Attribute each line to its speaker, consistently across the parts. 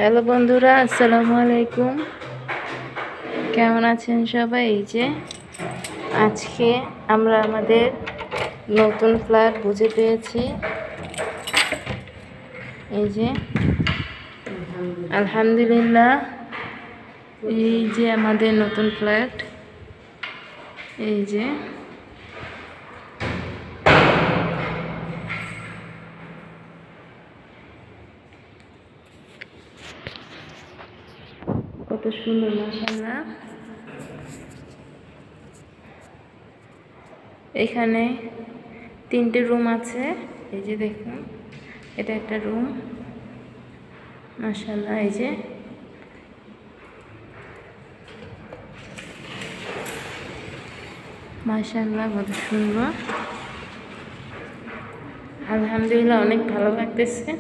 Speaker 1: Hello বন্ধুরা, আসসালামু আলাইকুম। কেমন আছেন সবাই? এই যে আজকে আমরা আমাদের নতুন ফ্ল্যাট বুঝে পেয়েছি। এই যে আলহামদুলিল্লাহ, এই যে আমাদের নতুন ফ্ল্যাট। এই যে কত সুন্দর, মাশাআল্লাহ। এখানে 3টে রুম আছে। এই যে দেখুন, এটা একটা রুম, মাশাআল্লাহ। এই যে মাশাআল্লাহ, কত সুন্দর, আলহামদুলিল্লাহ, অনেক ভালো লাগতেছে।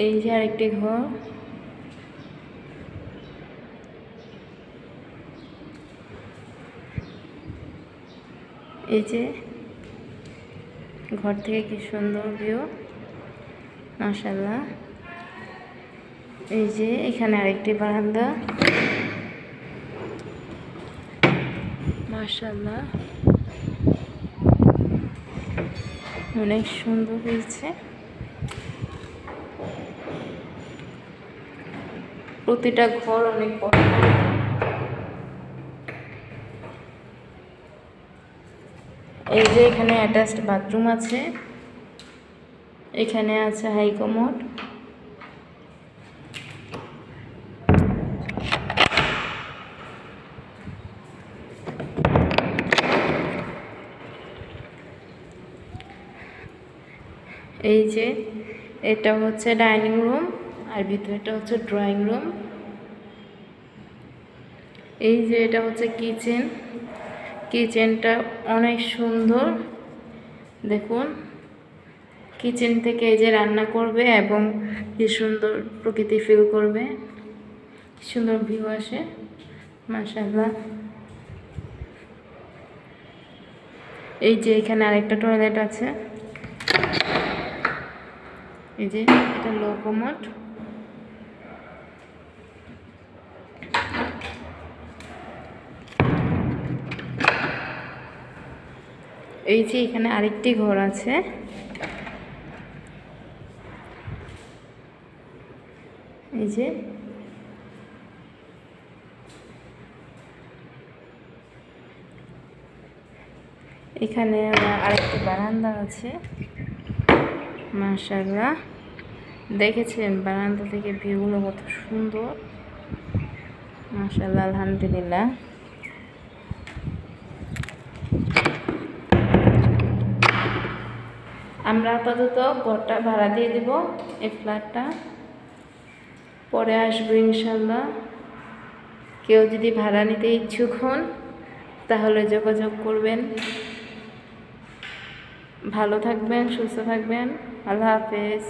Speaker 1: এই যে আরেকটি ঘর। এই যে ঘর থেকে কি সুন্দর ভিউ, মাশাআল্লাহ। এই যে এখানে আরেকটি বারান্দা, মাশাআল্লাহ, অনেক সুন্দর হয়েছে। প্রতিটা ঘর অনেক বড়। এই যে এখানে অ্যাটাচড বাথরুম আছে, এখানে আছে হাই কমোড। এই যে এটা হচ্ছে ডাইনিং রুম, আর ভিতরেটা হচ্ছে ড্রয়িং রুম। এই যে এটা হচ্ছে কিচেন। কিচেনটা অনেক সুন্দর, দেখুন। কিচেন থেকে এই যে রান্না করবে এবং কি সুন্দর প্রকৃতি ফিল করবে, কি সুন্দর ভিউ আসে, মাশাআল্লাহ। এই যে এখানে আরেকটা টয়লেট আছে। এই যে এটা লো কমোড। এই যে এখানে আরেকটি ঘর আছে। এই যে এখানে আরেকটি বারান্দা আছে, মাশাআল্লাহ। দেখেছেন বারান্দা থেকে ভিউগুলো কত সুন্দর, মাশাআল্লাহ, আলহামদুলিল্লাহ। আমরা আপাতত ঘরটা ভাড়া দিয়ে দেব, এই ফ্ল্যাটটা পরে আসবো ইনশাল্লাহ। কেউ যদি ভাড়া নিতে ইচ্ছুক হন তাহলে যোগাযোগ করবেন। ভালো থাকবেন, সুস্থ থাকবেন, আল্লাহ হাফেজ।